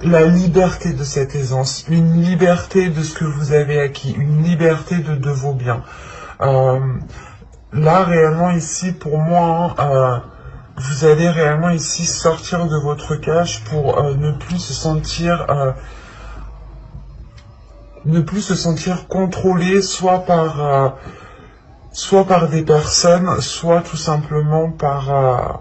la liberté de cette aisance, une liberté de ce que vous avez acquis, une liberté de vos biens. Euh, Là, réellement, ici, pour moi, vous allez réellement ici sortir de votre cage pour ne plus se sentir contrôlé soit par des personnes, soit tout simplement par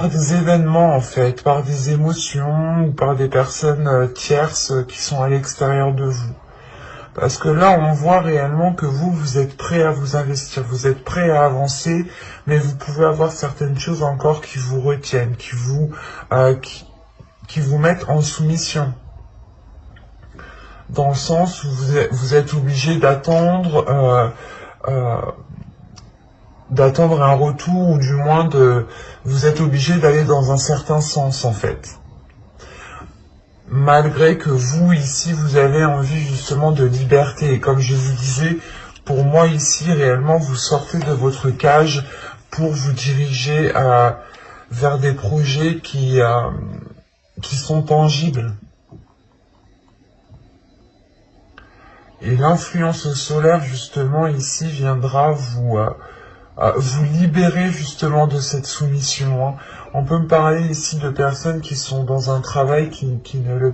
des événements en fait, par des émotions ou par des personnes tierces qui sont à l'extérieur de vous. Parce que là, on voit réellement que vous êtes prêt à vous investir, vous êtes prêt à avancer, mais vous pouvez avoir certaines choses encore qui vous retiennent, qui vous mettent en soumission. Dans le sens où vous êtes obligé d'attendre un retour, ou du moins vous êtes obligé d'aller dans un certain sens en fait. Malgré que vous, ici, vous avez envie justement de liberté. Et comme je vous disais, pour moi, ici, réellement, vous sortez de votre cage pour vous diriger vers des projets qui sont tangibles. Et l'influence solaire, justement, ici, viendra vous libérer, justement, de cette soumission, hein. On peut me parler ici de personnes qui sont dans un travail qui ne leur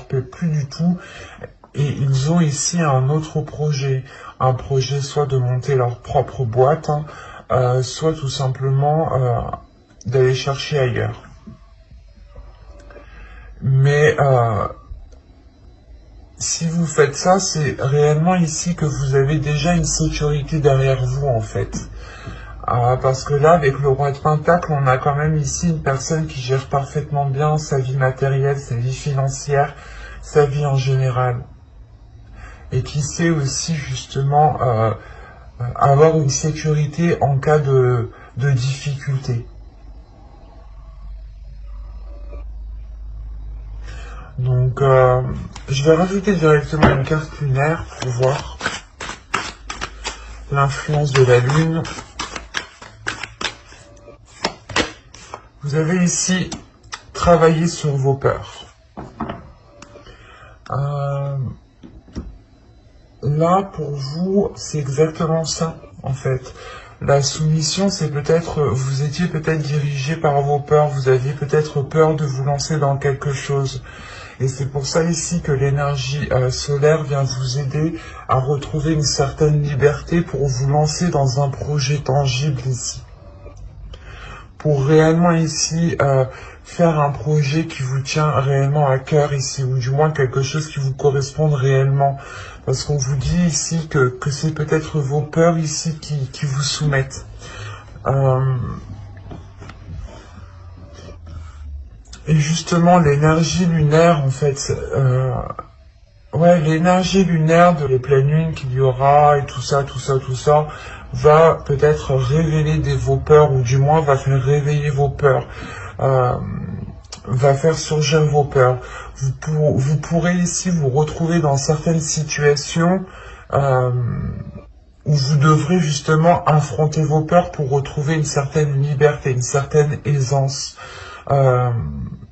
plaît plus du tout, et ils ont ici un autre projet. Un projet soit de monter leur propre boîte, hein, soit tout simplement d'aller chercher ailleurs. Mais si vous faites ça, c'est réellement ici que vous avez déjà une sécurité derrière vous en fait. Parce que là, avec le roi de Pentacle, on a quand même ici une personne qui gère parfaitement bien sa vie matérielle, sa vie financière, sa vie en général. Et qui sait aussi justement avoir une sécurité en cas de difficulté. Donc, je vais rajouter directement une carte lunaire pour voir l'influence de la lune. Vous avez ici travaillé sur vos peurs. Là, pour vous, c'est exactement ça, en fait. La soumission, c'est peut-être, vous étiez peut-être dirigé par vos peurs, vous aviez peut-être peur de vous lancer dans quelque chose. Et c'est pour ça ici que l'énergie solaire vient vous aider à retrouver une certaine liberté pour vous lancer dans un projet tangible ici. Pour réellement ici faire un projet qui vous tient réellement à cœur ici, ou du moins quelque chose qui vous corresponde réellement. Parce qu'on vous dit ici que c'est peut-être vos peurs ici qui vous soumettent. Et justement, l'énergie lunaire, en fait, l'énergie lunaire de les pleines lunes qu'il y aura, et tout ça, va peut-être révéler vos peurs, ou du moins va faire réveiller vos peurs, va faire surgir vos peurs. Vous pourrez ici vous retrouver dans certaines situations où vous devrez justement affronter vos peurs pour retrouver une certaine liberté, une certaine aisance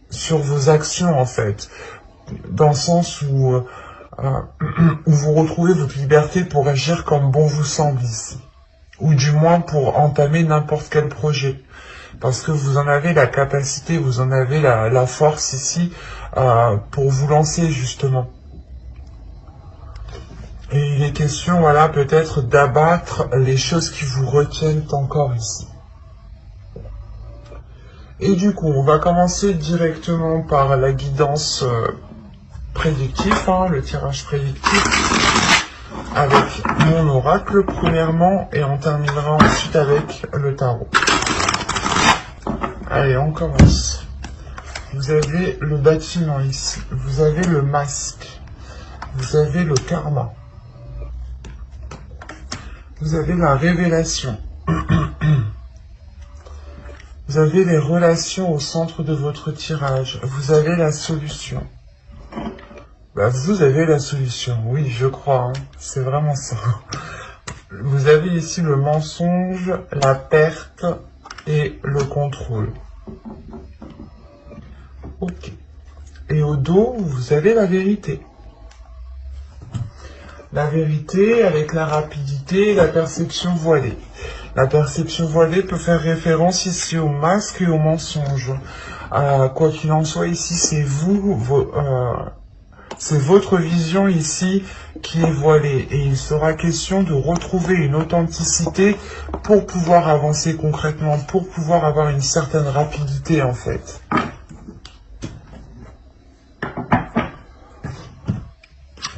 sur vos actions en fait, dans le sens où vous retrouvez votre liberté pour agir comme bon vous semble ici, ou du moins pour entamer n'importe quel projet, parce que vous en avez la capacité, vous en avez la force ici pour vous lancer justement. Et il est question, voilà, peut-être d'abattre les choses qui vous retiennent encore ici. Et du coup, on va commencer directement par la guidance prédictif, le tirage prédictif, avec mon oracle premièrement, et on terminera ensuite avec le tarot. Allez, on commence. Vous avez le bâtiment ici, vous avez le masque, vous avez le karma, vous avez la révélation, vous avez les relations au centre de votre tirage, vous avez la solution. Vous avez la solution, oui, je crois, c'est vraiment ça. Vous avez ici le mensonge, la perte et le contrôle. Ok. Et au dos, vous avez la vérité. La vérité avec la rapidité et la perception voilée. La perception voilée peut faire référence ici au masque et au mensonge. Quoi qu'il en soit, ici, c'est c'est votre vision ici qui est voilée. Et il sera question de retrouver une authenticité pour pouvoir avancer concrètement, pour pouvoir avoir une certaine rapidité en fait.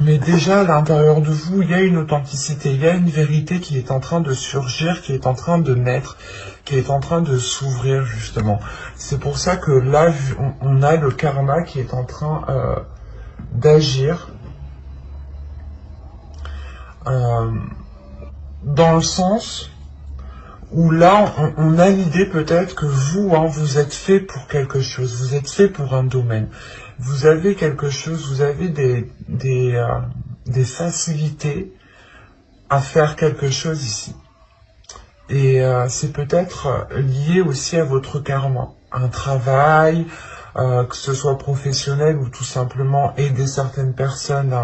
Mais déjà, à l'intérieur de vous, il y a une authenticité, il y a une vérité qui est en train de surgir, qui est en train de naître, qui est en train de s'ouvrir, justement. C'est pour ça que là, on a le karma qui est en train d'agir dans le sens où là, on a l'idée peut-être que vous, vous êtes fait pour quelque chose, vous êtes fait pour un domaine. Vous avez quelque chose, vous avez des facilités à faire quelque chose ici. Et c'est peut-être lié aussi à votre karma. Un travail, que ce soit professionnel ou tout simplement aider certaines personnes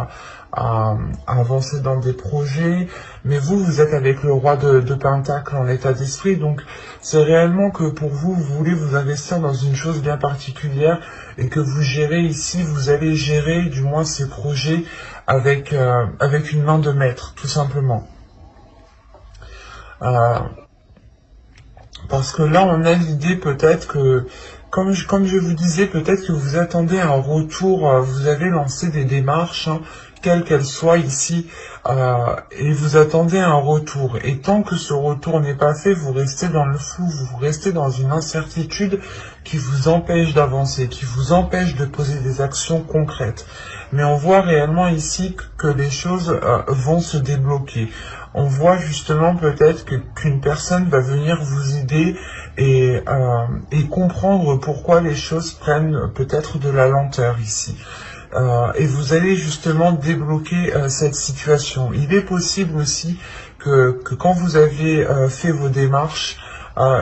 à avancer dans des projets. Mais vous êtes avec le roi de Pentacle en état d'esprit, donc c'est réellement que pour vous, vous voulez vous investir dans une chose bien particulière et que vous gérez ici, vous allez gérer du moins ces projets avec une main de maître, tout simplement. Parce que là, on a l'idée peut-être que, comme je vous disais, peut-être que vous attendez un retour, vous avez lancé des démarches, quelles qu'elles soient ici, et vous attendez un retour. Et tant que ce retour n'est pas fait, vous restez dans le flou, vous restez dans une incertitude qui vous empêche d'avancer, qui vous empêche de poser des actions concrètes. Mais on voit réellement ici que les choses vont se débloquer. On voit justement peut-être qu'une personne va venir vous aider et comprendre pourquoi les choses prennent peut-être de la lenteur ici. Et vous allez justement débloquer cette situation. Il est possible aussi que quand vous avez fait vos démarches,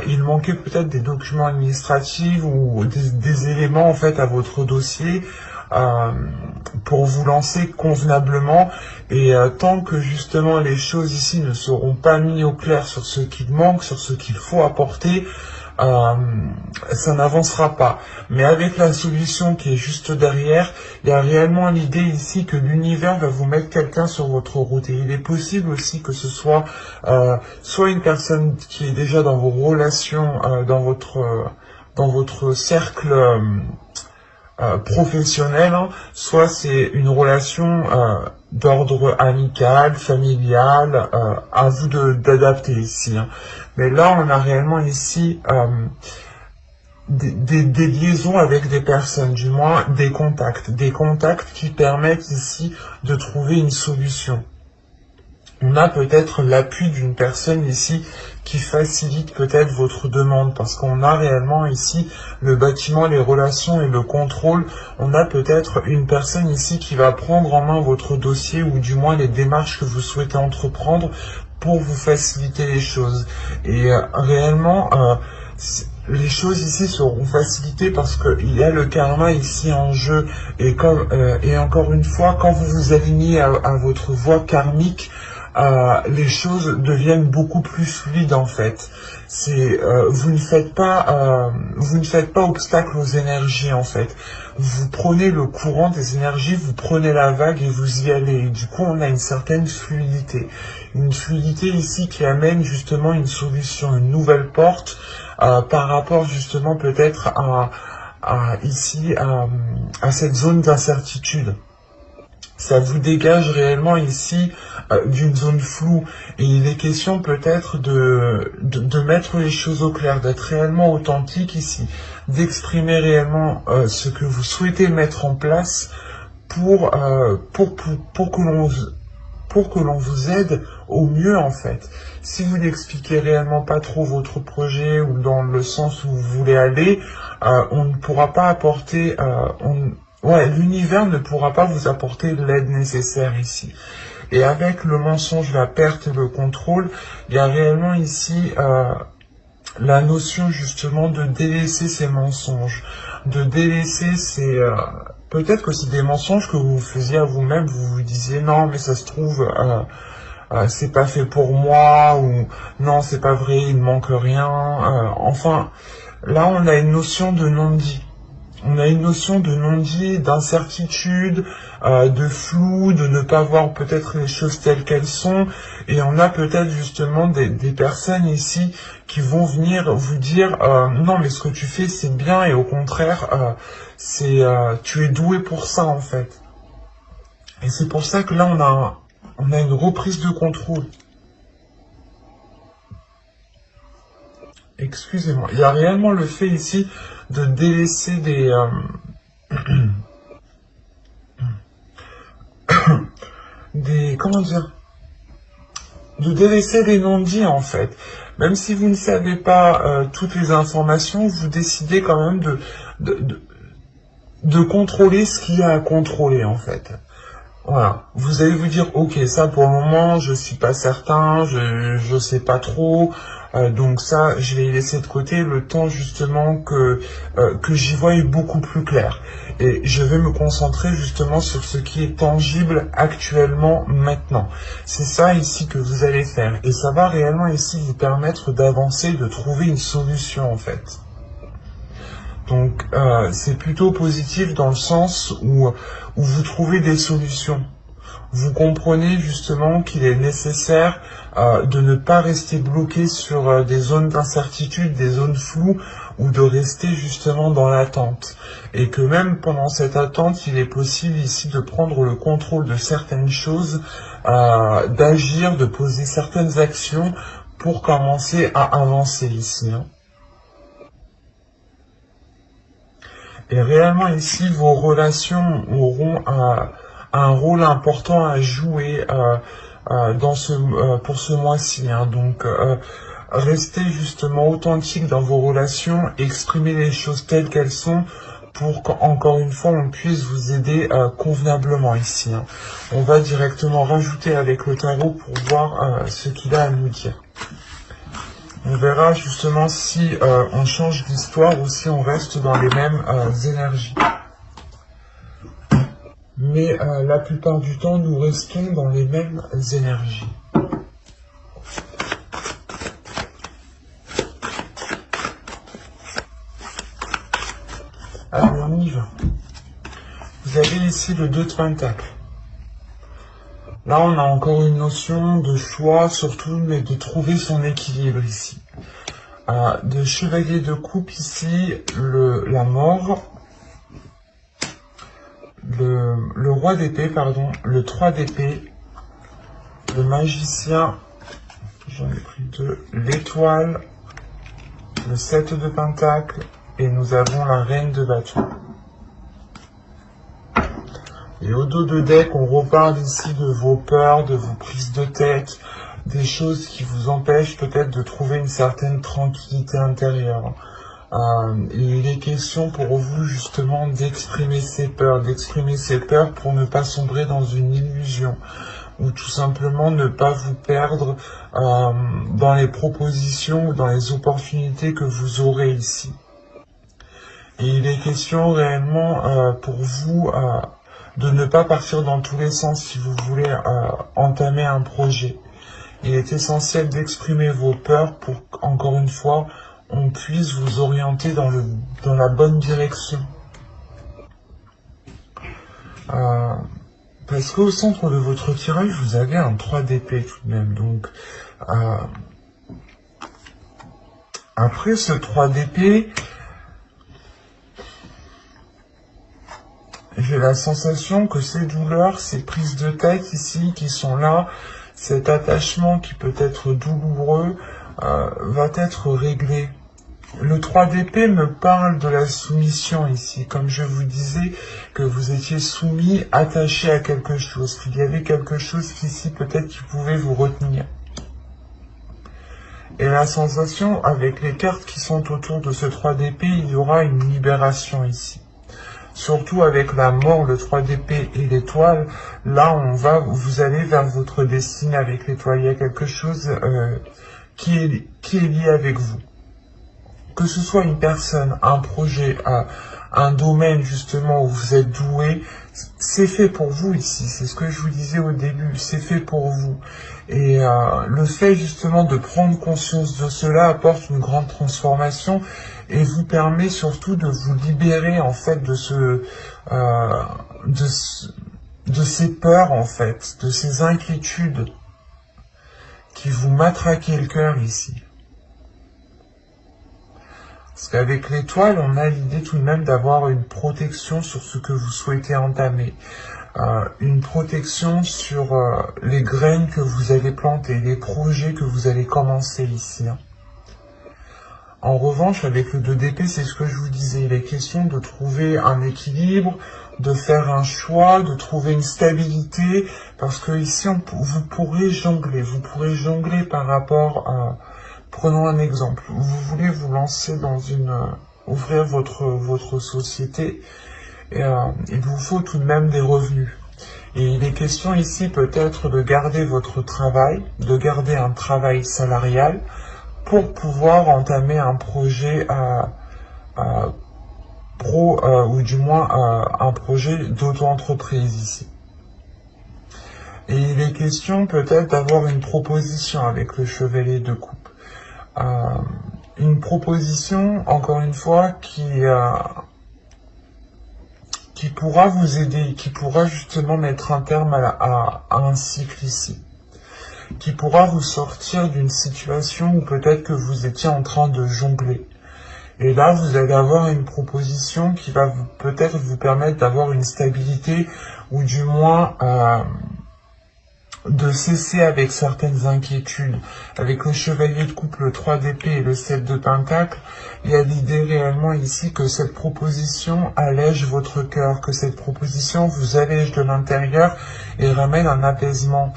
il manquait peut-être des documents administratifs ou des éléments en fait à votre dossier pour vous lancer convenablement. Et tant que justement les choses ici ne seront pas mises au clair sur ce qu'il manque, sur ce qu'il faut apporter, ça n'avancera pas. Mais avec la solution qui est juste derrière, il y a réellement l'idée ici que l'univers va vous mettre quelqu'un sur votre route. Et il est possible aussi que ce soit soit une personne qui est déjà dans vos relations, dans votre cercle professionnel, soit c'est une relation d'ordre amical, familial, à vous d'adapter ici. Mais là, on a réellement ici des liaisons avec des personnes, du moins des contacts qui permettent ici de trouver une solution. On a peut-être l'appui d'une personne ici qui facilite peut-être votre demande, parce qu'on a réellement ici le bâtiment, les relations et le contrôle. On a peut-être une personne ici qui va prendre en main votre dossier, ou du moins les démarches que vous souhaitez entreprendre pour vous faciliter les choses. Et réellement, les choses ici seront facilitées parce qu'il y a le karma ici en jeu. Et encore une fois, quand vous vous alignez à votre voie karmique, les choses deviennent beaucoup plus fluides en fait. Vous ne faites pas obstacle aux énergies en fait. Vous prenez le courant des énergies, vous prenez la vague et vous y allez. Et du coup, on a une certaine fluidité. Une fluidité ici qui amène justement une solution, une nouvelle porte par rapport justement peut-être à cette zone d'incertitude. Ça vous dégage réellement ici d'une zone floue. Et il est question peut-être de mettre les choses au clair, d'être réellement authentique ici, d'exprimer réellement ce que vous souhaitez mettre en place pour que l'on vous aide au mieux en fait. Si vous n'expliquez réellement pas trop votre projet ou dans le sens où vous voulez aller, on ne pourra pas apporter... l'univers ne pourra pas vous apporter l'aide nécessaire ici. Et avec le mensonge, la perte et le contrôle, il y a réellement ici la notion justement de délaisser ces mensonges, de délaisser ces... peut-être que c'est des mensonges que vous faisiez à vous-même, vous vous disiez non mais ça se trouve c'est pas fait pour moi, ou non c'est pas vrai, il ne manque rien, enfin là on a une notion de non-dit. On a une notion de non-dit, d'incertitude, de flou, de ne pas voir peut-être les choses telles qu'elles sont. Et on a peut-être justement des personnes ici qui vont venir vous dire non mais ce que tu fais c'est bien et au contraire tu es doué pour ça en fait. Et c'est pour ça que là on a une reprise de contrôle. Excusez-moi, il y a réellement le fait ici de délaisser des comment dire, de délaisser des non-dits en fait. Même si vous ne savez pas toutes les informations, vous décidez quand même de, de, de contrôler ce qu'il y a à contrôler en fait. Voilà, vous allez vous dire, ok, ça pour le moment, je suis pas certain, je sais pas trop, donc ça, je vais laisser de côté le temps justement que j'y voie beaucoup plus clair. Et je vais me concentrer justement sur ce qui est tangible actuellement, maintenant. C'est ça ici que vous allez faire. Et ça va réellement ici vous permettre d'avancer, de trouver une solution en fait. Donc c'est plutôt positif dans le sens où vous trouvez des solutions. Vous comprenez justement qu'il est nécessaire de ne pas rester bloqué sur des zones d'incertitude, des zones floues, ou de rester justement dans l'attente. Et que même pendant cette attente, il est possible ici de prendre le contrôle de certaines choses, d'agir, de poser certaines actions pour commencer à avancer ici. Hein. Et réellement ici, vos relations auront un rôle important à jouer pour ce mois-ci. Hein. Donc, restez justement authentique dans vos relations, exprimez les choses telles qu'elles sont pour qu'encore une fois, on puisse vous aider convenablement ici. Hein. On va directement rajouter avec le tarot pour voir ce qu'il a à nous dire. On verra justement si on change d'histoire ou si on reste dans les mêmes énergies. Mais la plupart du temps, nous restons dans les mêmes énergies. Alors on y va. Vous avez ici le 2 de Pentacle. Là, on a encore une notion de choix, surtout, mais de trouver son équilibre ici. De chevalier de coupe ici, la mort, le roi d'épée, pardon, le 3 d'épée, le magicien, j'en ai pris 2, l'étoile, le 7 de pentacle, et nous avons la reine de bâton. Et au dos de deck, on reparle ici de vos peurs, de vos prises de tête, des choses qui vous empêchent peut-être de trouver une certaine tranquillité intérieure. Il est question pour vous justement d'exprimer ces peurs pour ne pas sombrer dans une illusion, ou tout simplement ne pas vous perdre dans les propositions ou dans les opportunités que vous aurez ici. Et il est question réellement pour vous de ne pas partir dans tous les sens si vous voulez entamer un projet. Il est essentiel d'exprimer vos peurs pour qu'encore une fois, on puisse vous orienter dans la bonne direction. Parce qu'au centre de votre tirage, vous avez un 3 d'épée tout de même. Donc, après ce 3 d'épée, j'ai la sensation que ces douleurs, ces prises de tête ici qui sont là, cet attachement qui peut être douloureux, va être réglé. Le 3 d'épée me parle de la soumission ici, comme je vous disais que vous étiez soumis, attaché à quelque chose, qu'il y avait quelque chose ici peut-être qui pouvait vous retenir. Et la sensation, avec les cartes qui sont autour de ce 3 d'épée, il y aura une libération ici. Surtout avec la mort, le 3 d'épée et l'étoile, là vous allez vers votre destinée avec l'étoile. Il y a quelque chose qui est lié avec vous. que ce soit une personne, un projet, un domaine justement où vous êtes doué, c'est fait pour vous ici, c'est ce que je vous disais au début, c'est fait pour vous. Et le fait justement de prendre conscience de cela apporte une grande transformation et vous permet surtout de vous libérer en fait euh, de, de ces peurs en fait, de ces inquiétudes qui vous matraquaient le cœur ici. Parce qu'avec l'étoile, on a l'idée tout de même d'avoir une protection sur ce que vous souhaitez entamer. Une protection sur les graines que vous allez planter, les projets que vous allez commencer ici. Hein. En revanche, avec le 2 d'épée, c'est ce que je vous disais, il est question de trouver un équilibre, de faire un choix, de trouver une stabilité, parce que ici, vous pourrez jongler par rapport à... Prenons un exemple, vous voulez vous lancer dans ouvrir votre société, et il vous faut tout de même des revenus. Et il est question ici peut-être de garder votre travail, de garder un travail salarial, pour pouvoir entamer un projet pro, ou du moins un projet d'auto-entreprise ici. Et il est question peut-être d'avoir une proposition avec le chevalier de coupe. Une proposition, encore une fois, qui pourra vous aider, qui pourra justement mettre un terme à un cycle ici, qui pourra vous sortir d'une situation où peut-être que vous étiez en train de jongler. Et là, vous allez avoir une proposition qui va peut-être vous permettre d'avoir une stabilité, ou du moins de cesser avec certaines inquiétudes. Avec le chevalier de coupe, le 3 d'épée et le 7 de pentacle, il y a l'idée réellement ici que cette proposition allège votre cœur, que cette proposition vous allège de l'intérieur et ramène un apaisement.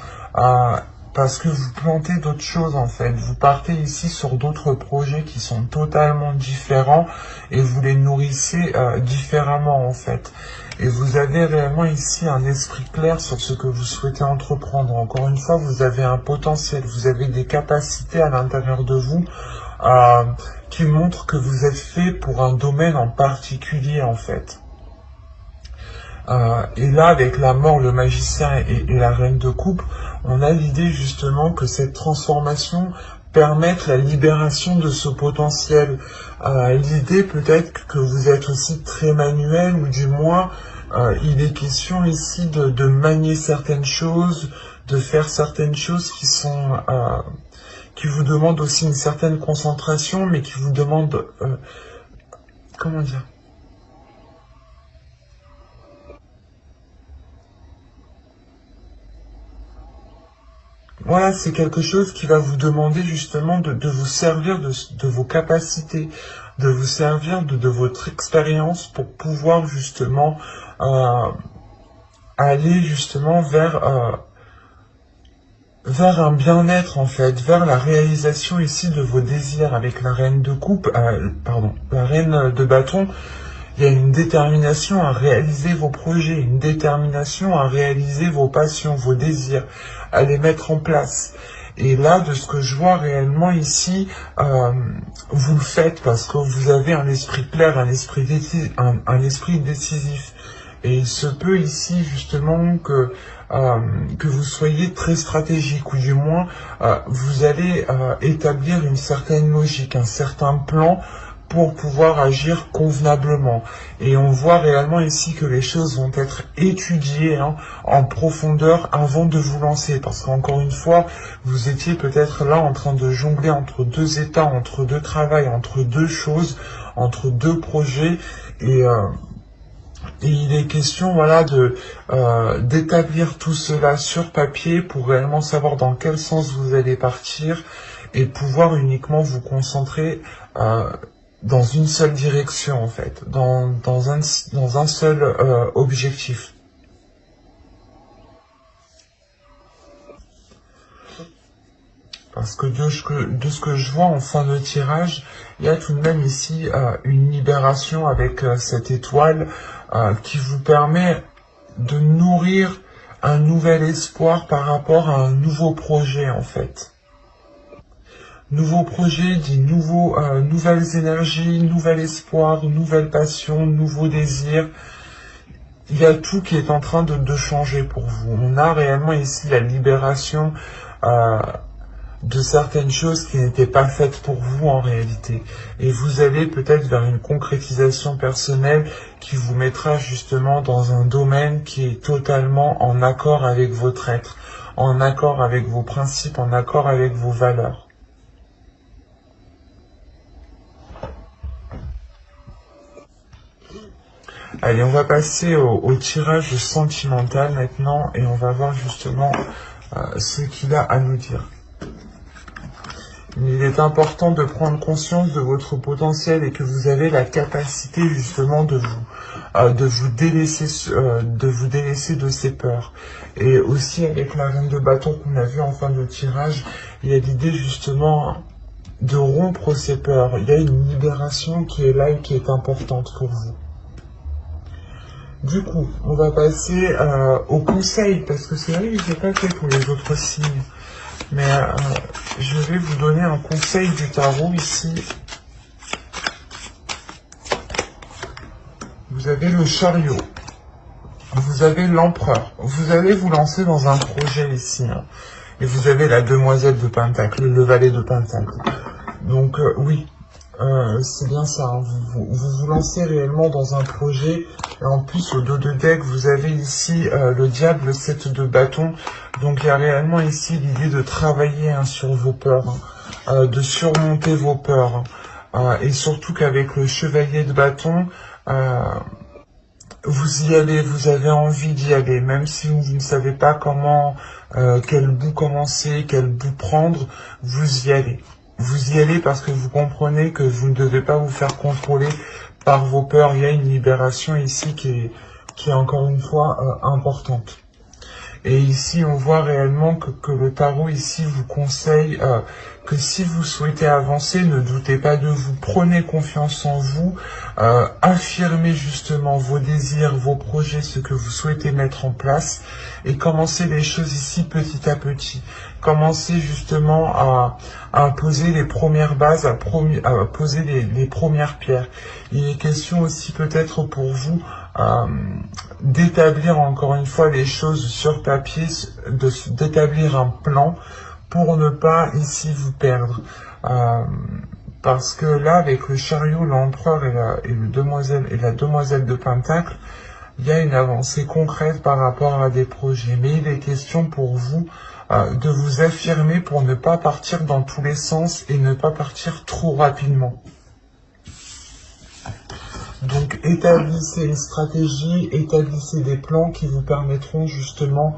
Parce que vous plantez d'autres choses en fait. Vous partez ici sur d'autres projets qui sont totalement différents et vous les nourrissez différemment en fait. Et vous avez réellement ici un esprit clair sur ce que vous souhaitez entreprendre. Encore une fois, vous avez un potentiel, vous avez des capacités à l'intérieur de vous qui montrent que vous êtes fait pour un domaine en particulier en fait. Et là, avec la mort, le magicien et la reine de coupe, on a l'idée justement que cette transformation permette la libération de ce potentiel. L'idée peut-être que vous êtes aussi très manuel, ou du moins, il est question ici de manier certaines choses, de faire certaines choses qui vous demandent aussi une certaine concentration, mais qui vous demandent, comment dire, voilà, c'est quelque chose qui va vous demander justement de vous servir de vos capacités, de vous servir de votre expérience pour pouvoir justement aller justement vers un bien-être en fait, vers la réalisation ici de vos désirs avec la reine de coupe, pardon, la reine de bâton. Il y a une détermination à réaliser vos projets, une détermination à réaliser vos passions, vos désirs, à les mettre en place. Et là, de ce que je vois réellement ici, vous le faites parce que vous avez un esprit clair, un esprit décisif. Et il se peut ici justement que vous soyez très stratégique, ou du moins vous allez établir une certaine logique, un certain plan pour pouvoir agir convenablement. Et on voit réellement ici que les choses vont être étudiées en profondeur avant de vous lancer. Parce qu'encore une fois, vous étiez peut-être là en train de jongler entre deux états, entre deux travails, entre deux choses, entre deux projets. Et il est question, voilà, d'établir tout cela sur papier pour réellement savoir dans quel sens vous allez partir et pouvoir uniquement vous concentrer dans une seule direction en fait, dans un seul objectif. Parce que de ce que je vois en fin de tirage, il y a tout de même ici une libération avec cette étoile qui vous permet de nourrir un nouvel espoir par rapport à un nouveau projet en fait. Nouveau projet dit nouvelles énergies, nouvel espoir, nouvelle passion, nouveau désir. Il y a tout qui est en train de changer pour vous. On a réellement ici la libération de certaines choses qui n'étaient pas faites pour vous en réalité. Et vous allez peut-être vers une concrétisation personnelle qui vous mettra justement dans un domaine qui est totalement en accord avec votre être, en accord avec vos principes, en accord avec vos valeurs. Allez, on va passer au tirage sentimental maintenant et on va voir justement ce qu'il a à nous dire. Il est important de prendre conscience de votre potentiel et que vous avez la capacité justement de vous délaisser de ces peurs. Et aussi avec la reine de bâton qu'on a vu en fin de tirage, il y a l'idée justement de rompre ces peurs. Il y a une libération qui est là et qui est importante pour vous. Du coup, on va passer au conseil, parce que c'est vrai que je n'ai pas fait pour les autres signes. Mais je vais vous donner un conseil du tarot ici. Vous avez le chariot. Vous avez l'empereur. Vous allez vous lancer dans un projet ici. Hein. Et vous avez la demoiselle de Pentacle, le valet de Pentacle. Donc oui, c'est bien ça. Hein. Vous lancez réellement dans un projet. Et en plus, au dos de deck, vous avez ici le diable, le 7 de bâton. Donc il y a réellement ici l'idée de travailler hein, sur vos peurs, hein, de surmonter vos peurs. Hein, et surtout qu'avec le chevalier de bâton, vous y allez, vous avez envie d'y aller. Même si vous ne savez pas comment, quel bout commencer, quel bout prendre, vous y allez. Vous y allez parce que vous comprenez que vous ne devez pas vous faire contrôler par vos peurs. Il y a une libération ici qui est encore une fois importante. Et ici, on voit réellement que le tarot ici vous conseille que si vous souhaitez avancer, ne doutez pas de vous, prenez confiance en vous, affirmez justement vos désirs, vos projets, ce que vous souhaitez mettre en place, et commencez les choses ici petit à petit. Commencez justement à poser les premières bases, à poser les premières pierres. Il est question aussi peut-être pour vous d'établir encore une fois les choses sur papier, d'établir un plan pour ne pas ici vous perdre. Parce que là, avec le chariot, l'empereur et la demoiselle de Pentacle, il y a une avancée concrète par rapport à des projets. Mais il est question pour vous de vous affirmer pour ne pas partir dans tous les sens et ne pas partir trop rapidement. Donc établissez une stratégie, établissez des plans qui vous permettront justement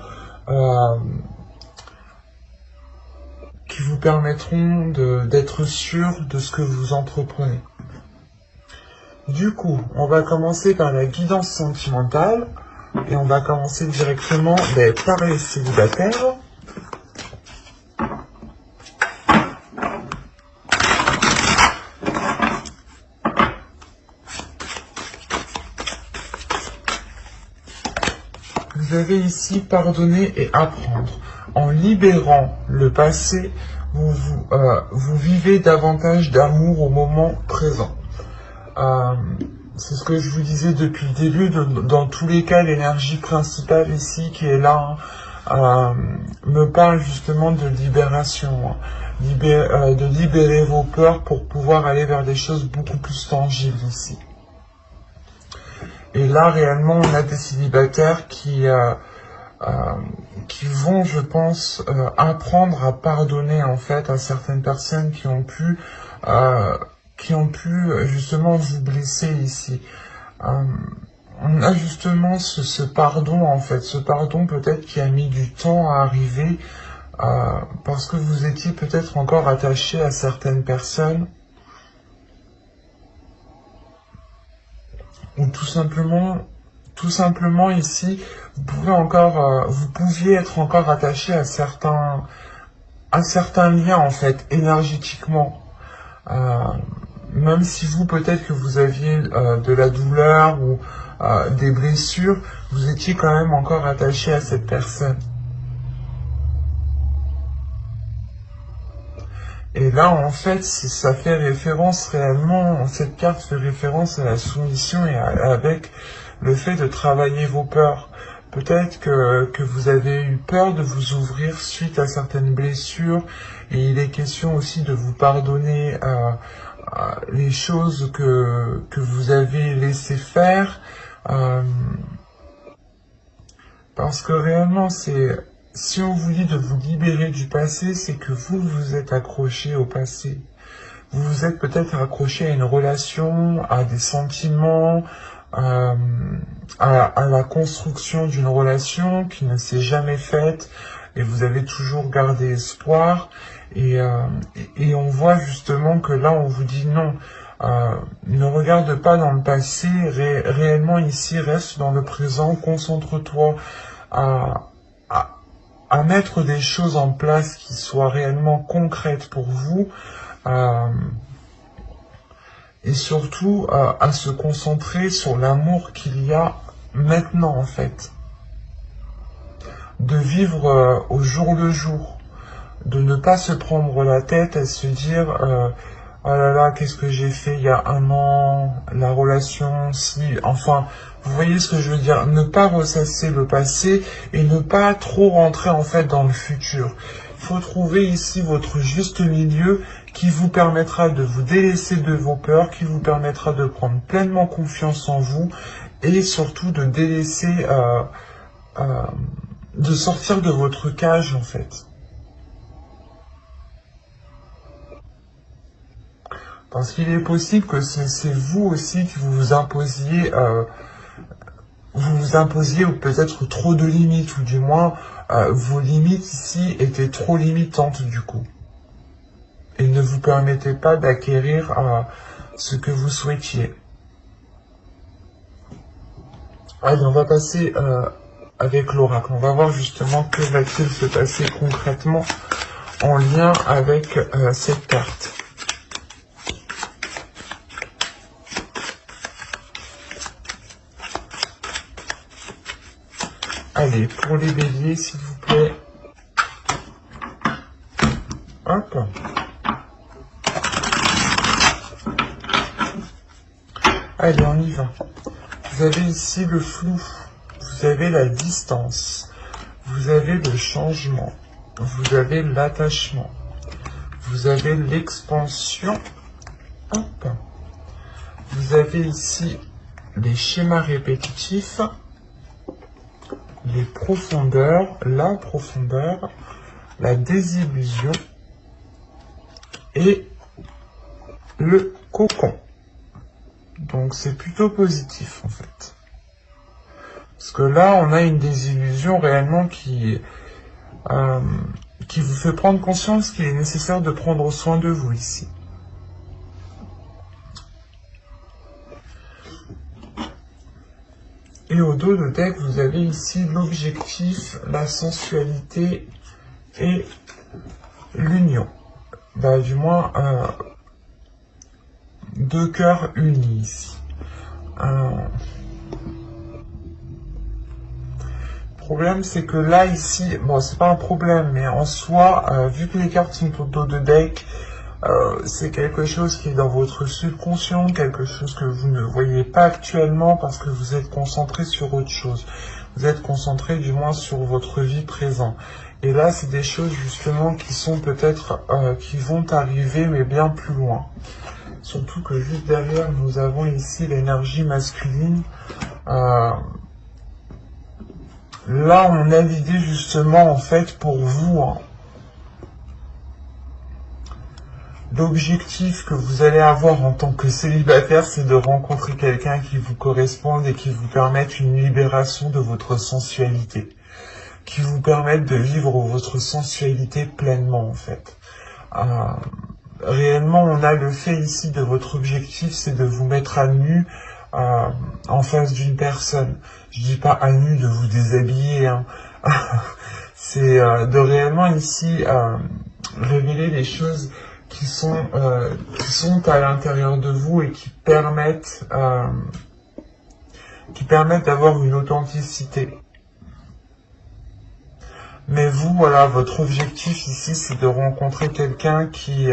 d'être sûr de ce que vous entreprenez. Du coup, on va commencer par la guidance sentimentale et on va commencer directement par les célibataires. Vous avez ici pardonner et apprendre. En libérant le passé, vous vivez davantage d'amour au moment présent. C'est ce que je vous disais depuis le début. Dans tous les cas, l'énergie principale ici qui est là me parle justement de libération. De libérer vos peurs pour pouvoir aller vers des choses beaucoup plus tangibles ici. Et là, réellement, on a des célibataires qui vont, je pense, apprendre à pardonner, en fait, à certaines personnes qui ont pu justement vous blesser ici. On a justement ce pardon, en fait, ce pardon peut-être qui a mis du temps à arriver, parce que vous étiez peut-être encore attaché à certaines personnes, ou tout simplement ici, vous pouviez être encore attaché à certains liens en fait, énergétiquement. Même si vous, peut-être que vous aviez de la douleur ou des blessures, vous étiez quand même encore attaché à cette personne. Et là, en fait, ça fait référence réellement, cette carte fait référence à la soumission et avec le fait de travailler vos peurs. Peut-être que vous avez eu peur de vous ouvrir suite à certaines blessures, et il est question aussi de vous pardonner les choses que vous avez laissé faire, euh, parce que réellement, si on vous dit de vous libérer du passé, c'est que vous vous êtes accroché au passé. Vous vous êtes peut-être accroché à une relation, à des sentiments, euh, à la construction d'une relation qui ne s'est jamais faite, et vous avez toujours gardé espoir. Et on voit justement que là, on vous dit non. Ne regarde pas dans le passé, réellement ici, reste dans le présent, concentre-toi à, à, à mettre des choses en place qui soient réellement concrètes pour vous, euh, et surtout à se concentrer sur l'amour qu'il y a maintenant en fait. De vivre au jour le jour, de ne pas se prendre la tête à se dire oh là là, qu'est-ce que j'ai fait il y a un an, la relation, si, enfin, vous voyez ce que je veux dire, ne pas ressasser le passé et ne pas trop rentrer en fait dans le futur. Il faut trouver ici votre juste milieu qui vous permettra de vous délaisser de vos peurs, qui vous permettra de prendre pleinement confiance en vous et surtout de délaisser, euh, de sortir de votre cage en fait. Parce qu'il est possible que c'est vous aussi que vous vous imposiez ou peut-être trop de limites, ou du moins vos limites ici étaient trop limitantes du coup. Et ne vous permettez pas d'acquérir ce que vous souhaitiez. Allez, on va passer avec l'oracle. On va voir justement que va-t-il se passer concrètement en lien avec cette carte. Allez, pour les béliers, s'il vous plaît. Hop. Allez, on y va. Vous avez ici le flou. Vous avez la distance. Vous avez le changement. Vous avez l'attachement. Vous avez l'expansion. Hop. Vous avez ici les schémas répétitifs. Les profondeurs, la désillusion et le cocon. Donc c'est plutôt positif en fait. Parce que là on a une désillusion réellement qui vous fait prendre conscience qu'il est nécessaire de prendre soin de vous ici. Et au dos de deck, vous avez ici l'objectif, la sensualité et l'union. Bah, du moins, deux cœurs unis ici. Le problème, c'est que là, ici, bon, c'est pas un problème, mais en soi, vu que les cartes sont au dos de deck, c'est quelque chose qui est dans votre subconscient, quelque chose que vous ne voyez pas actuellement parce que vous êtes concentré sur autre chose. Vous êtes concentré du moins sur votre vie présente. Et là, c'est des choses justement qui sont peut-être, qui vont arriver, mais bien plus loin. Surtout que juste derrière, nous avons ici l'énergie masculine. Là, on a l'idée justement, en fait, pour vous, hein. L'objectif que vous allez avoir en tant que célibataire, c'est de rencontrer quelqu'un qui vous corresponde et qui vous permette une libération de votre sensualité. Qui vous permette de vivre votre sensualité pleinement, en fait. Réellement, on a le fait ici de votre objectif, c'est de vous mettre à nu en face d'une personne. Je dis pas à nu de vous déshabiller, hein. C'est de réellement ici révéler les choses qui sont à l'intérieur de vous et qui permettent d'avoir une authenticité. Mais vous, voilà, votre objectif ici, c'est de rencontrer quelqu'un qui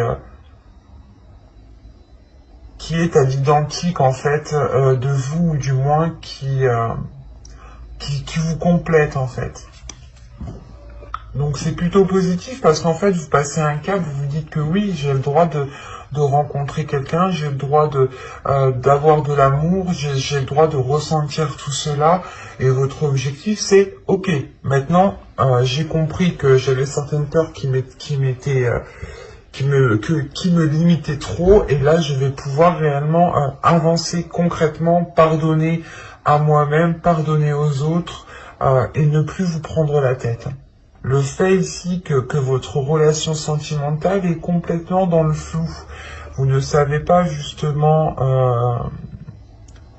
est à l'identique, en fait, de vous, ou du moins qui vous complète, en fait. Donc c'est plutôt positif parce qu'en fait, vous passez un cap, vous vous dites que oui, j'ai le droit de rencontrer quelqu'un, j'ai le droit d'avoir de l'amour, j'ai le droit de ressentir tout cela, et votre objectif c'est, ok, maintenant j'ai compris que j'avais certaines peurs qui me limitaient trop, et là je vais pouvoir réellement avancer concrètement, pardonner à moi-même, pardonner aux autres, et ne plus vous prendre la tête. Le fait ici que votre relation sentimentale est complètement dans le flou. Vous ne savez pas justement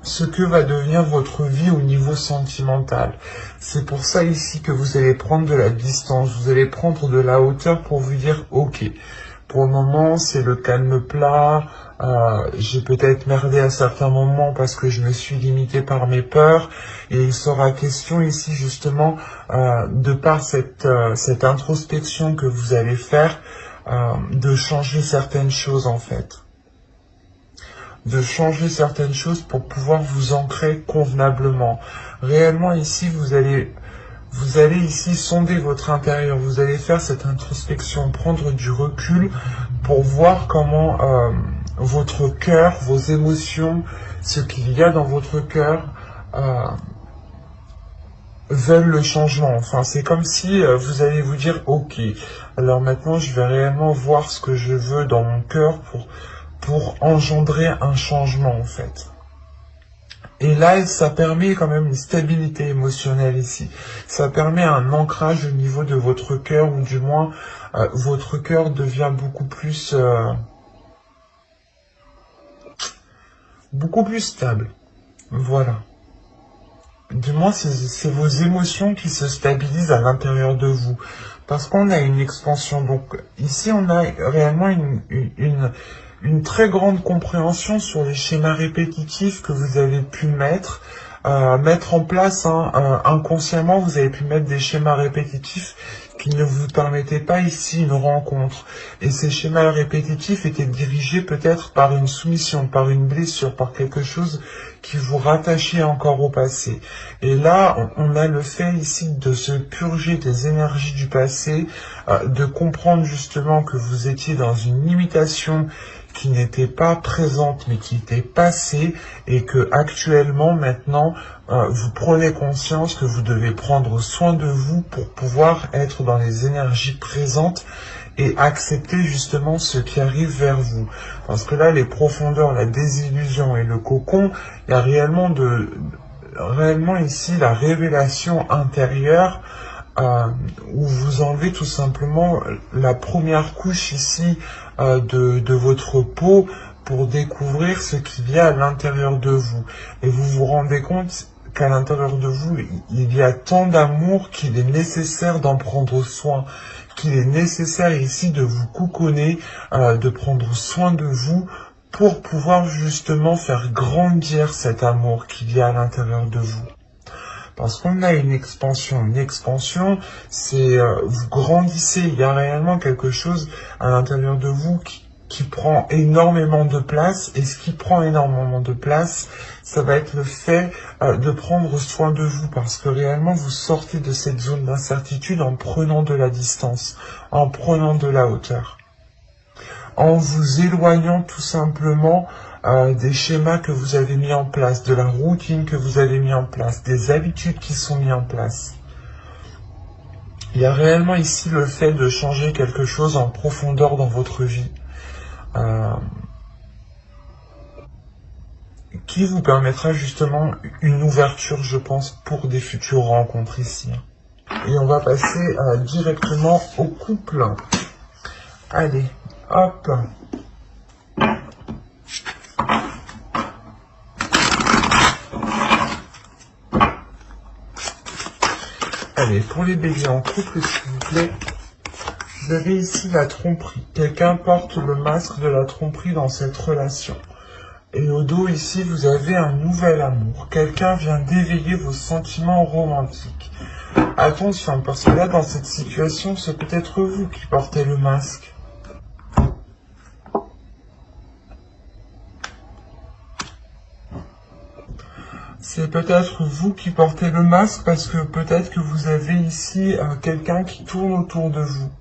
ce que va devenir votre vie au niveau sentimental. C'est pour ça ici que vous allez prendre de la distance, vous allez prendre de la hauteur pour vous dire ok, pour le moment c'est le calme plat, j'ai peut-être merdé à certains moments parce que je me suis limité par mes peurs, et il sera question ici justement, de par cette introspection que vous allez faire, de changer certaines choses en fait. De changer certaines choses pour pouvoir vous ancrer convenablement. Réellement ici, vous allez ici sonder votre intérieur, vous allez faire cette introspection, prendre du recul pour voir comment votre cœur, vos émotions, ce qu'il y a dans votre cœur, veulent le changement. Enfin, c'est comme si vous allez vous dire, ok, alors maintenant je vais réellement voir ce que je veux dans mon cœur pour engendrer un changement en fait. Et là, ça permet quand même une stabilité émotionnelle ici. Ça permet un ancrage au niveau de votre cœur, ou du moins, votre cœur devient beaucoup plus stable. Voilà. Du moins, c'est vos émotions qui se stabilisent à l'intérieur de vous. Parce qu'on a une expansion. Donc ici, on a réellement une très grande compréhension sur les schémas répétitifs que vous avez pu mettre en place inconsciemment. Vous avez pu mettre des schémas répétitifs qui ne vous permettaient pas ici une rencontre. Et ces schémas répétitifs étaient dirigés peut-être par une soumission, par une blessure, par quelque chose qui vous rattachait encore au passé. Et là, on a le fait ici de se purger des énergies du passé, de comprendre justement que vous étiez dans une limitation qui n'était pas présente mais qui était passée, et que actuellement maintenant vous prenez conscience que vous devez prendre soin de vous pour pouvoir être dans les énergies présentes et accepter justement ce qui arrive vers vous. Parce que là, les profondeurs, la désillusion et le cocon, il y a réellement ici la révélation intérieure, où vous enlevez tout simplement la première couche ici de votre peau pour découvrir ce qu'il y a à l'intérieur de vous. Et vous vous rendez compte qu'à l'intérieur de vous, il y a tant d'amour qu'il est nécessaire d'en prendre soin, qu'il est nécessaire ici de vous couconner, de prendre soin de vous pour pouvoir justement faire grandir cet amour qu'il y a à l'intérieur de vous. Parce qu'on a une expansion. Une expansion, c'est vous grandissez. Il y a réellement quelque chose à l'intérieur de vous qui prend énormément de place. Et ce qui prend énormément de place, ça va être le fait de prendre soin de vous. Parce que réellement, vous sortez de cette zone d'incertitude en prenant de la distance, en prenant de la hauteur, en vous éloignant tout simplement des schémas que vous avez mis en place, de la routine que vous avez mis en place, des habitudes qui sont mises en place. Il y a réellement ici le fait de changer quelque chose en profondeur dans votre vie, qui vous permettra justement une ouverture, je pense, pour des futures rencontres ici. Et on va passer directement au couple. Allez, hop. Allez, pour les béliers en couple, s'il vous plaît, vous avez ici la tromperie. Quelqu'un porte le masque de la tromperie dans cette relation. Et au dos, ici, vous avez un nouvel amour. Quelqu'un vient d'éveiller vos sentiments romantiques. Attention, parce que là, dans cette situation, c'est peut-être vous qui portez le masque. C'est peut-être vous qui portez le masque parce que peut-être que vous avez ici quelqu'un qui tourne autour de vous.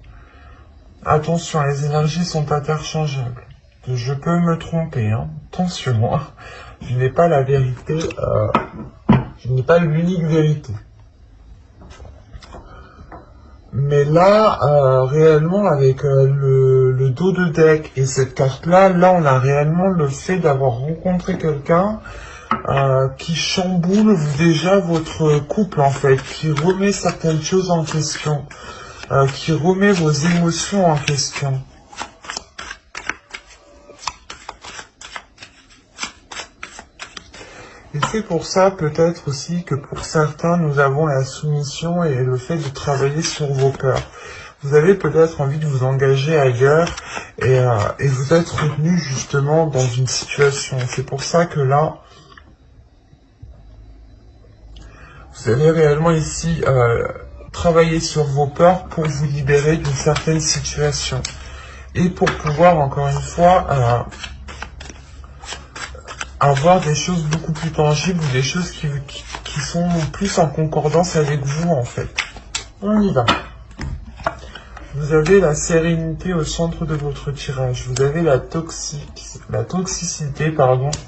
Attention, les énergies sont interchangeables. Je peux me tromper, hein. Attention, hein. Je n'ai pas la vérité, je n'ai pas l'unique vérité. Mais là, réellement, avec le dos de deck et cette carte-là, là, on a réellement le fait d'avoir rencontré quelqu'un qui chamboule déjà votre couple, en fait, qui remet certaines choses en question, qui remet vos émotions en question. Et c'est pour ça peut-être aussi que pour certains, nous avons la soumission et le fait de travailler sur vos peurs. Vous avez peut-être envie de vous engager ailleurs et vous êtes retenu justement dans une situation. C'est pour ça que là, vous allez réellement ici travailler sur vos peurs pour vous libérer d'une certaine situation. Et pour pouvoir, encore une fois, avoir des choses beaucoup plus tangibles ou des choses qui sont plus en concordance avec vous, en fait. On y va. Vous avez la sérénité au centre de votre tirage. Vous avez la toxicité,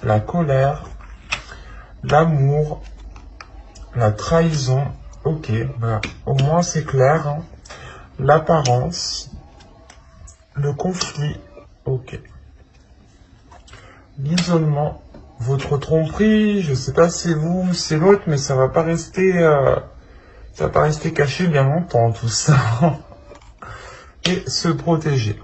la colère, l'amour, la trahison. Ok, bah, au moins c'est clair. Hein. L'apparence, le conflit. Ok. L'isolement. Votre tromperie, je sais pas si c'est vous ou c'est l'autre, mais ça va pas rester caché bien longtemps tout ça. Et se protéger.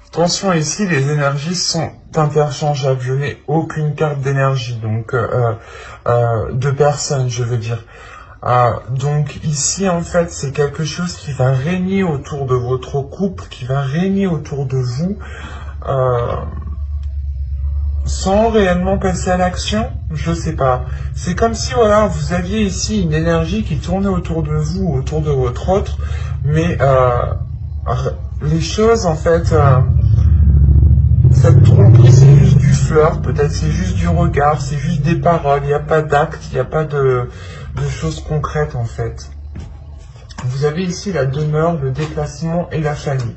Attention ici, les énergies sont interchangeables. Je n'ai aucune carte d'énergie, donc de personne, je veux dire. Donc ici, en fait, c'est quelque chose qui va régner autour de votre couple, qui va régner autour de vous. Sans réellement passer à l'action, je sais pas. C'est comme si, voilà, vous aviez ici une énergie qui tournait autour de vous, autour de votre autre, mais les choses, en fait, cette tromperie, c'est juste du flirt, peut-être c'est juste du regard, c'est juste des paroles, il n'y a pas d'acte, il n'y a pas de choses concrètes, en fait. Vous avez ici la demeure, le déplacement et la famille.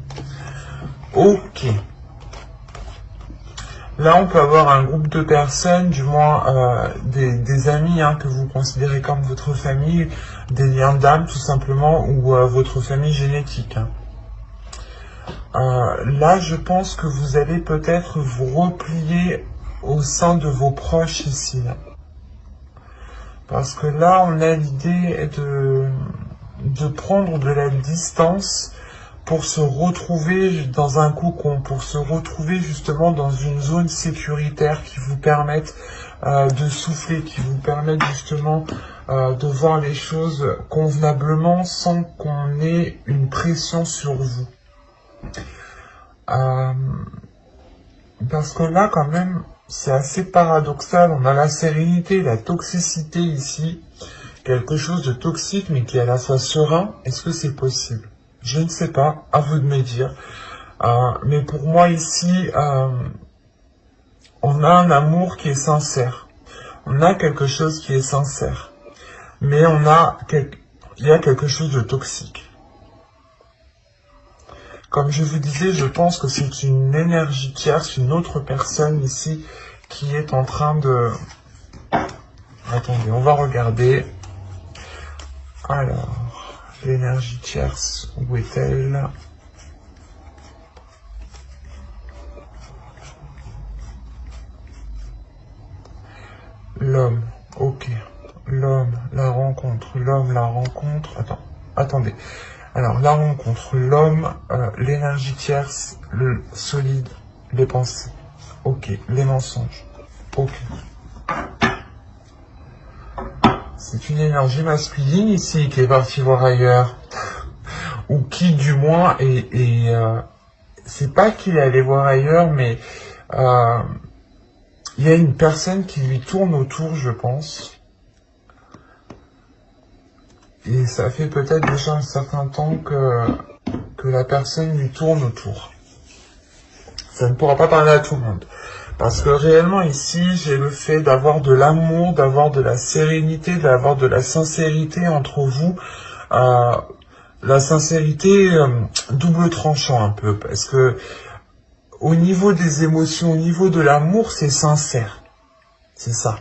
Ok. Là, on peut avoir un groupe de personnes, du moins des amis hein, que vous considérez comme votre famille, des liens d'âme tout simplement, ou votre famille génétique. Hein. Là, je pense que vous allez peut-être vous replier au sein de vos proches ici. Là. Parce que là, on a l'idée de prendre de la distance pour se retrouver dans un cocon, pour se retrouver justement dans une zone sécuritaire qui vous permette de souffler, qui vous permette justement de voir les choses convenablement sans qu'on ait une pression sur vous. Parce que là, quand même, c'est assez paradoxal. On a la sérénité, la toxicité ici, quelque chose de toxique mais qui est à la fois serein. Est-ce que c'est possible ? Je ne sais pas, à vous de me dire. Mais pour moi ici, on a un amour qui est sincère. On a quelque chose qui est sincère. Mais il y a quelque chose de toxique. Comme je vous disais, je pense que c'est une énergie tierce, une autre personne ici qui est en train de... Attendez, on va regarder. Alors... L'énergie tierce, où est-elle? L'homme, ok. L'homme, la rencontre, Attendez. Alors, la rencontre, l'homme, l'énergie tierce, le solide, les pensées. Ok. Les mensonges. Ok. C'est une énergie masculine ici qui est partie voir ailleurs. Ou qui, du moins, c'est pas qu'il est allé voir ailleurs, mais il y a une personne qui lui tourne autour, je pense. Et ça fait peut-être déjà un certain temps que la personne lui tourne autour. Ça ne pourra pas parler à tout le monde. Parce que réellement ici, j'ai le fait d'avoir de l'amour, d'avoir de la sérénité, d'avoir de la sincérité entre vous. La sincérité double tranchant un peu. Parce que au niveau des émotions, au niveau de l'amour, c'est sincère. C'est ça.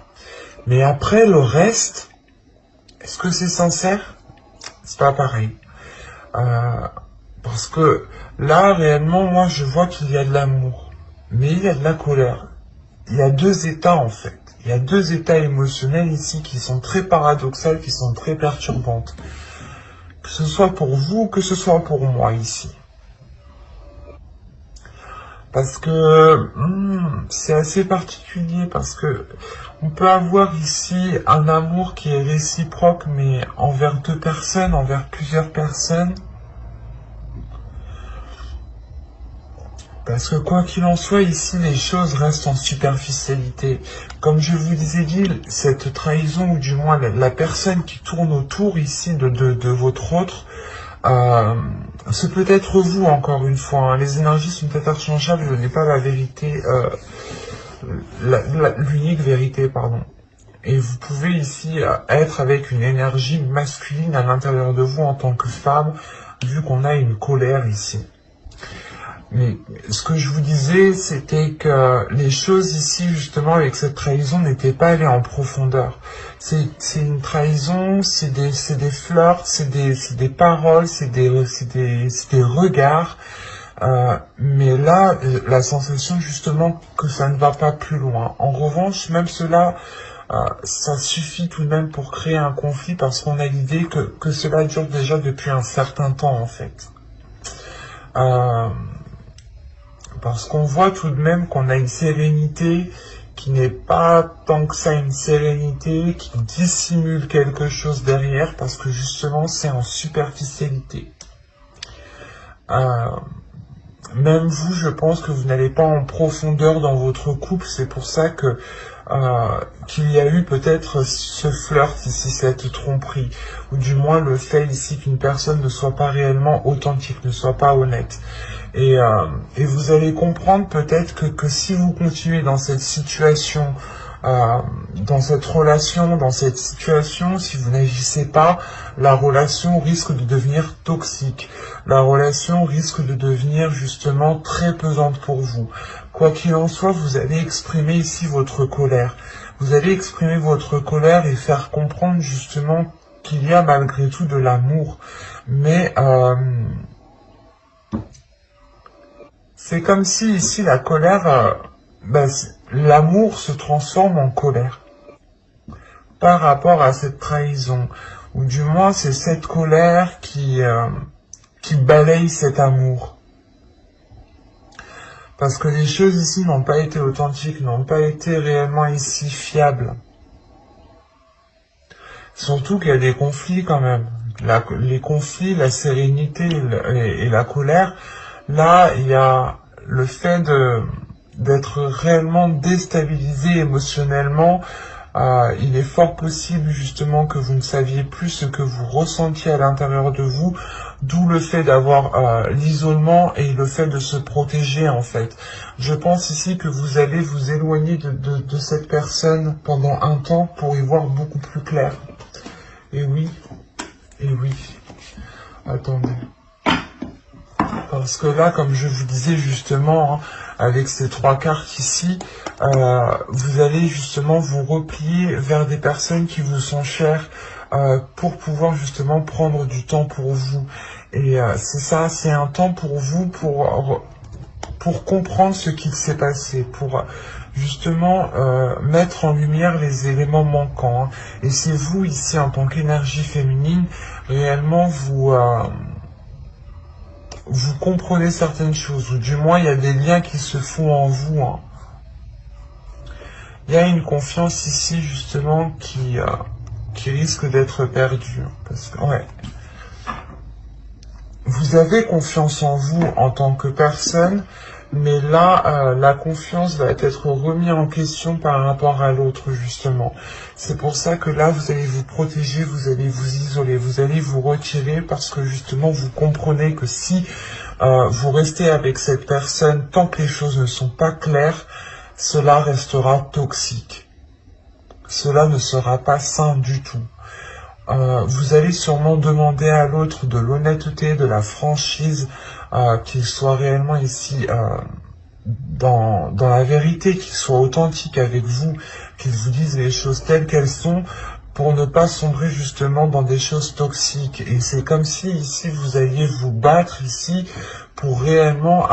Mais après, le reste, est-ce que c'est sincère? C'est pas pareil. Parce que là, réellement, moi, je vois qu'il y a de l'amour. Mais il y a de la colère. Il y a deux états, en fait. Il y a deux états émotionnels ici qui sont très paradoxales, qui sont très perturbantes. Que ce soit pour vous, que ce soit pour moi, ici. Parce que c'est assez particulier, parce que on peut avoir ici un amour qui est réciproque, mais envers deux personnes, envers plusieurs personnes. Parce que quoi qu'il en soit, ici, les choses restent en superficialité. Comme je vous ai dit, cette trahison, ou du moins la personne qui tourne autour ici de votre autre, c'est peut-être vous, encore une fois. Hein. Les énergies sont peut-être interchangeables, je n'ai pas la vérité, l'unique vérité, pardon. Et vous pouvez ici être avec une énergie masculine à l'intérieur de vous en tant que femme, vu qu'on a une colère ici. Mais ce que je vous disais, c'était que les choses ici, justement, avec cette trahison, n'étaient pas allées en profondeur. C'est une trahison, c'est des flirts, c'est des paroles, c'est des regards. Mais là, la sensation, justement, que ça ne va pas plus loin. En revanche, même cela, ça suffit tout de même pour créer un conflit, parce qu'on a l'idée que cela dure déjà depuis un certain temps, en fait. Parce qu'on voit tout de même qu'on a une sérénité qui n'est pas tant que ça une sérénité, qui dissimule quelque chose derrière, parce que justement c'est en superficialité. Même vous, je pense que vous n'allez pas en profondeur dans votre couple, c'est pour ça que qu'il y a eu peut-être ce flirt ici, cette tromperie, ou du moins le fait ici qu'une personne ne soit pas réellement authentique, ne soit pas honnête. Et vous allez comprendre peut-être que si vous continuez dans cette situation, dans cette relation, dans cette situation, si vous n'agissez pas, la relation risque de devenir toxique. La relation risque de devenir justement très pesante pour vous. Quoi qu'il en soit, vous allez exprimer ici votre colère. Vous allez exprimer votre colère et faire comprendre justement qu'il y a malgré tout de l'amour. Mais c'est comme si ici la colère, l'amour se transforme en colère par rapport à cette trahison. Ou du moins c'est cette colère qui balaye cet amour. Parce que les choses ici n'ont pas été authentiques, n'ont pas été réellement ici fiables. Surtout qu'il y a des conflits quand même. Les conflits, la sérénité et la colère, là il y a le fait d'être réellement déstabilisé émotionnellement. Il est fort possible justement que vous ne saviez plus ce que vous ressentiez à l'intérieur de vous, d'où le fait d'avoir l'isolement et le fait de se protéger en fait. Je pense ici que vous allez vous éloigner de cette personne pendant un temps pour y voir beaucoup plus clair. Et oui, attendez. Parce que là, comme je vous disais justement, hein, avec ces trois cartes ici, vous allez justement vous replier vers des personnes qui vous sont chères pour pouvoir justement prendre du temps pour vous. Et c'est ça, c'est un temps pour vous pour comprendre ce qu'il s'est passé, pour justement mettre en lumière les éléments manquants. Hein. Et c'est vous ici, en tant qu'énergie féminine, réellement vous comprenez certaines choses, ou du moins il y a des liens qui se font en vous. Hein. Il y a une confiance ici justement qui risque d'être perdue. Parce que, ouais. vous avez confiance en vous en tant que personne, mais là, la confiance va être remise en question par rapport à l'autre, justement. C'est pour ça que là, vous allez vous protéger, vous allez vous isoler, vous allez vous retirer, parce que justement, vous comprenez que si vous restez avec cette personne, tant que les choses ne sont pas claires, cela restera toxique. Cela ne sera pas sain du tout. Vous allez sûrement demander à l'autre de l'honnêteté, de la franchise, qu'il soit réellement ici dans la vérité, qu'il soit authentique avec vous, qu'il vous dise les choses telles qu'elles sont, pour ne pas sombrer justement dans des choses toxiques. Et c'est comme si ici vous alliez vous battre ici pour réellement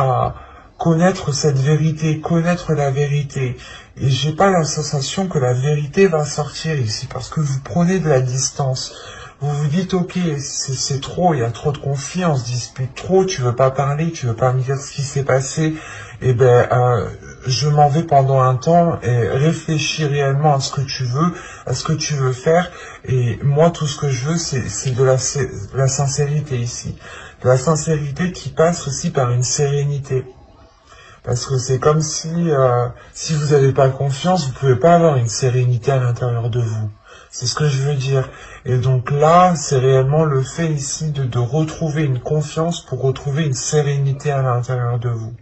connaître cette vérité, connaître la vérité. Et j'ai pas la sensation que la vérité va sortir ici, parce que vous prenez de la distance. Vous vous dites, ok, c'est trop, il y a trop de conflits, on se dispute trop, tu veux pas parler, tu veux pas me dire ce qui s'est passé, et je m'en vais pendant un temps et réfléchis réellement à ce que tu veux, à ce que tu veux faire, et moi tout ce que je veux c'est de la sincérité ici. De la sincérité qui passe aussi par une sérénité. Parce que c'est comme si vous n'avez pas confiance, vous pouvez pas avoir une sérénité à l'intérieur de vous. C'est ce que je veux dire. Et donc là, c'est réellement le fait ici de retrouver une confiance pour retrouver une sérénité à l'intérieur de vous.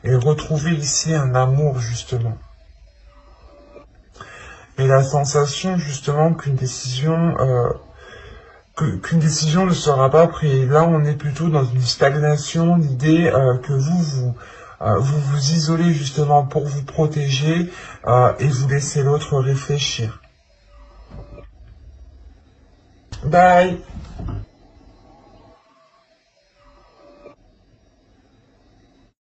Et retrouver ici un amour, justement. Et la sensation, justement, qu'une décision ne sera pas prise. Là, on est plutôt dans une stagnation, l'idée que vous vous isolez justement pour vous protéger et vous laissez l'autre réfléchir. Bye.